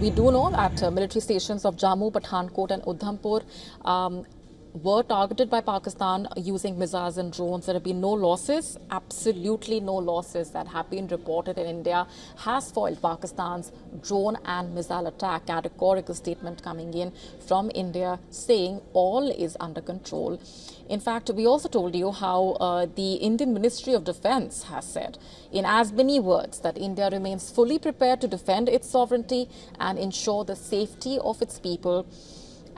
We do know that military stations of Jammu, Pathankot and Udhampur were targeted by Pakistan using missiles and drones. There have been no losses, absolutely no losses that have been reported, and India has foiled Pakistan's drone and missile attack. Categorical statement coming in from India saying all is under control. In fact, we also told you how the Indian Ministry of Defense has said in as many words that India remains fully prepared to defend its sovereignty and ensure the safety of its people,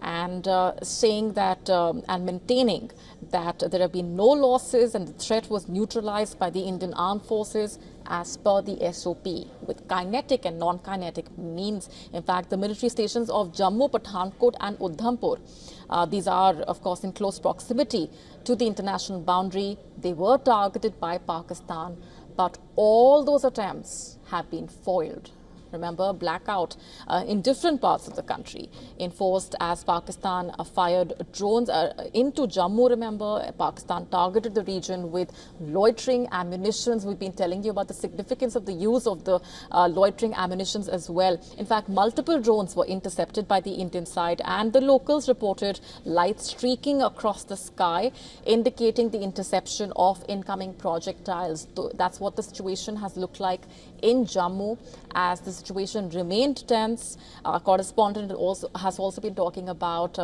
and saying that and maintaining that there have been no losses and the threat was neutralized by the Indian Armed Forces as per the SOP with kinetic and non-kinetic means. In fact, the military stations of Jammu, Pathankot and Udhampur, these are of course in close proximity to the international boundary. They were targeted by Pakistan, but all those attempts have been foiled. Remember, blackout in different parts of the country enforced as Pakistan fired drones into Jammu. Remember, Pakistan targeted the region with loitering ammunitions. We've been telling you about the significance of the use of the loitering ammunitions as well. In fact, multiple drones were intercepted by the Indian side, and the locals reported lights streaking across the sky, indicating the interception of incoming projectiles. That's what the situation has looked like in Jammu as the situation remained tense. Correspondent has also been talking about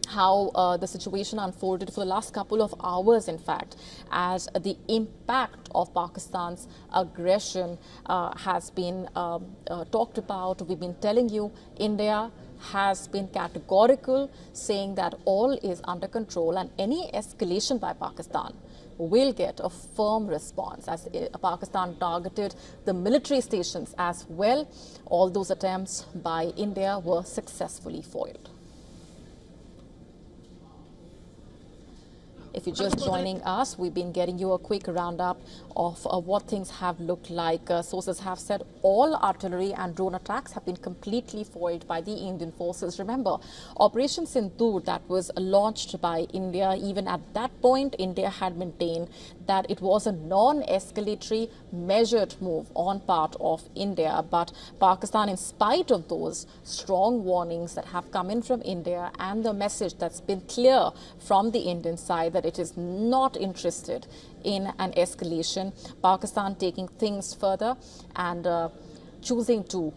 how the situation unfolded for the last couple of hours, in fact, as the impact of Pakistan's aggression has been talked about. We've been telling you India has been categorical, saying that all is under control and any escalation by Pakistan will get a firm response, as Pakistan targeted the military stations as well. All those attempts by India were successfully foiled. If you're just joining us, we've been getting you a quick roundup of what things have looked like. Sources have said all artillery and drone attacks have been completely foiled by the Indian forces. Remember, Operation Sindoor that was launched by India, even at that point, India had maintained that it was a non-escalatory measured move on part of India. But Pakistan, in spite of those strong warnings that have come in from India and the message that's been clear from the Indian side that it is not interested in an escalation, Pakistan taking things further and choosing to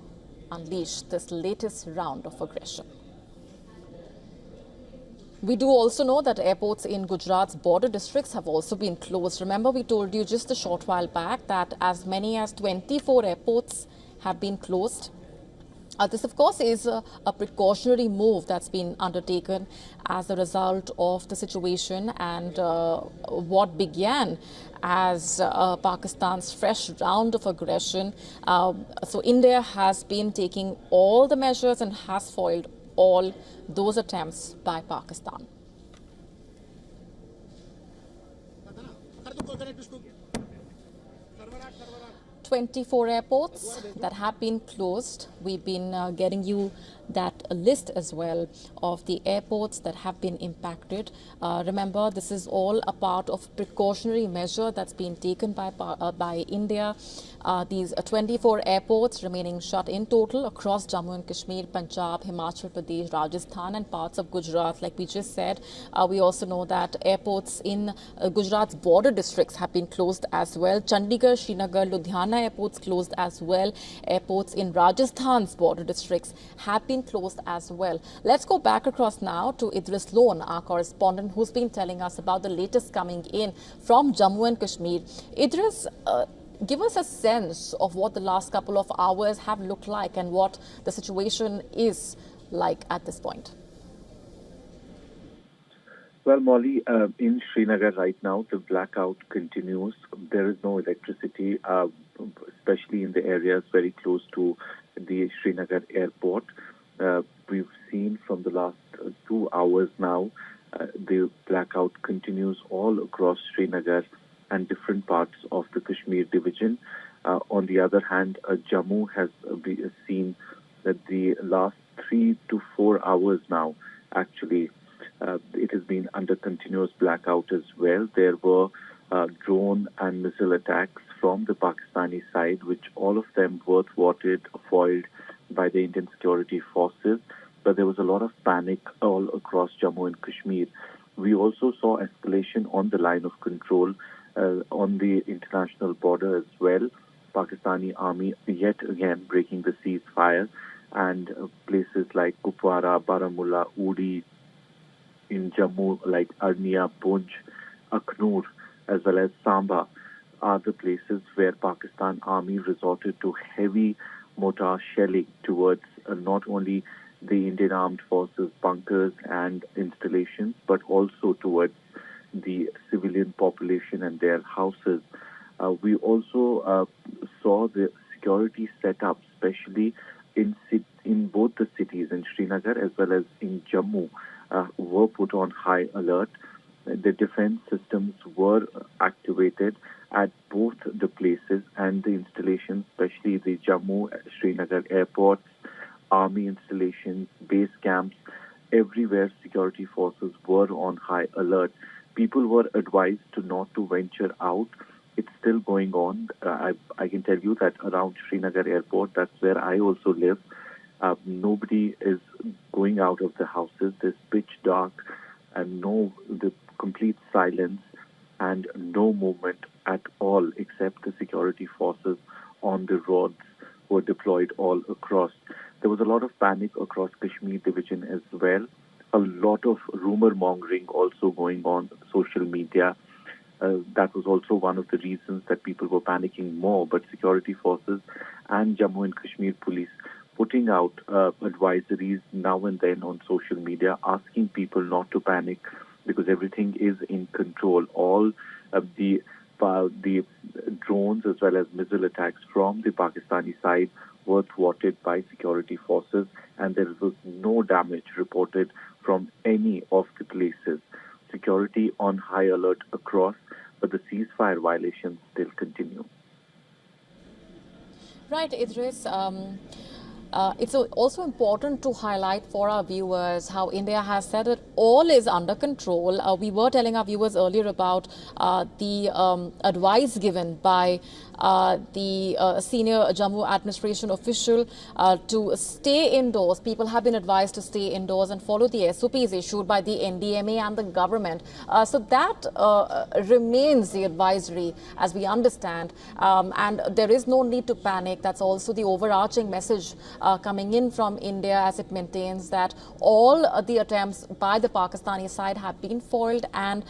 unleash this latest round of aggression. We do also know that airports in Gujarat's border districts have also been closed. Remember, we told you just a short while back that as many as 24 airports have been closed. This, of course, is a precautionary move that's been undertaken as a result of the situation and what began as Pakistan's fresh round of aggression. So India has been taking all the measures and has foiled all those attempts by Pakistan. 24 airports that have been closed. We've been getting you that list as well of the airports that have been impacted. Remember, this is all a part of precautionary measure that's been taken by India. These 24 airports remaining shut in total across Jammu and Kashmir, Punjab, Himachal Pradesh, Rajasthan and parts of Gujarat. Like we just said, we also know that airports in Gujarat's border districts have been closed as well. Chandigarh, Srinagar, Ludhiana airports closed as well. Airports in Rajasthan's border districts have been closed as well. Let's go back across now to Idris Lone, our correspondent, who's been telling us about the latest coming in from Jammu and Kashmir. Idris, give us a sense of what the last couple of hours have looked like and what the situation is like at this point. Well, Molly, in Srinagar right now, the blackout continues. There is no electricity, especially in the areas very close to the Srinagar airport. We've seen from the last 2 hours now, the blackout continues all across Srinagar and different parts of the Kashmir division. On the other hand, Jammu has seen that the last 3 to 4 hours now, actually, it has been under continuous blackout as well. There were drone and missile attacks from the Pakistani side, which all of them were thwarted, foiled by the Indian security forces, but there was a lot of panic all across Jammu and Kashmir. We also saw escalation on the line of control on the international border as well. Pakistani army yet again breaking the ceasefire, and places like Kupwara, Baramulla, Uri, in Jammu like Arnia, Poonch, Akhnur, as well as Samba are the places where Pakistan army resorted to heavy mortar shelling towards not only the Indian Armed Forces bunkers and installations, but also towards the civilian population and their houses. We also saw the security set up, especially in both the cities, in Srinagar as well as in Jammu, were put on high alert. The defense systems were activated at both the places and the installations, especially the Jammu, Srinagar airports, army installations, base camps. Everywhere security forces were on high alert. People were advised to not to venture out. It's still going on. I can tell you that around Srinagar airport, that's where I also live, nobody is going out of the houses. There's pitch dark and the complete silence and no movement at all except the security forces on the roads were deployed all across. There was a lot of panic across Kashmir division as well. A lot of rumor mongering also going on social media. That was also one of the reasons that people were panicking more. But security forces and Jammu and Kashmir police putting out advisories now and then on social media, asking people not to panic because everything is in control. All of the drones as well as missile attacks from the Pakistani side were thwarted by security forces, and there was no damage reported from any of the places. Security on high alert across, but the ceasefire violations still continue. Right, Idris. It's also important to highlight for our viewers how India has said that all is under control. We were telling our viewers earlier about the advice given by the senior Jammu administration official to stay indoors. People have been advised to stay indoors and follow the SOPs issued by the NDMA and the government. So that remains the advisory as we understand. And there is no need to panic. That's also the overarching message coming in from India, as it maintains that all the attempts by the Pakistani side have been foiled and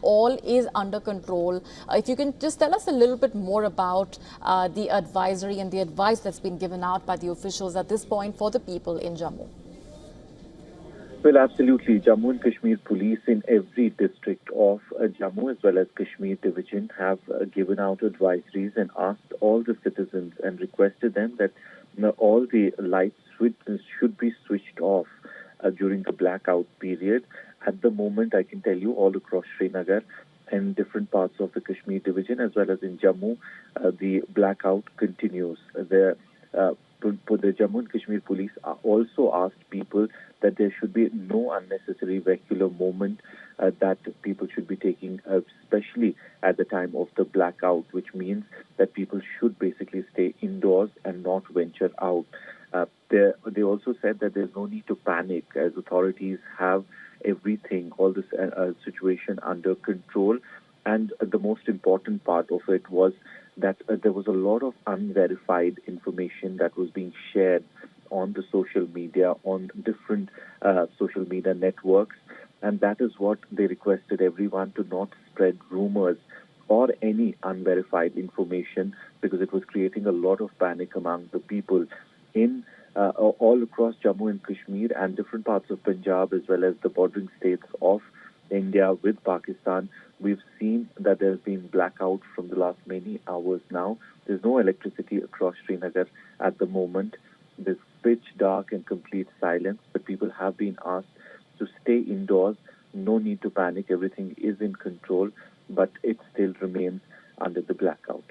all is under control. If you can just tell us a little bit more about the advisory and the advice that's been given out by the officials at this point for the people in Jammu. Well, absolutely. Jammu and Kashmir police in every district of Jammu as well as Kashmir division have given out advisories and asked all the citizens and requested them that all the lights should be switched off during the blackout period. At the moment, I can tell you all across Srinagar and different parts of the Kashmir division as well as in Jammu, the blackout continues. The Jammu and Kashmir police also asked people that there should be no unnecessary vehicular movement that people should be taking, especially at the time of the blackout, which means that people should basically stay indoors and not venture out. They also said that there's no need to panic as authorities have everything, all this situation under control. And the most important part of it was that there was a lot of unverified information that was being shared on the social media, on different social media networks. And that is what they requested everyone to not spread rumors or any unverified information because it was creating a lot of panic among the people in all across Jammu and Kashmir and different parts of Punjab as well as the bordering states of India with Pakistan. We've seen that there's been blackout from the last many hours now. There's no electricity across Srinagar at the moment. There's pitch dark and complete silence, but people have been asked to stay indoors. No need to panic. Everything is in control, but it still remains under the blackout.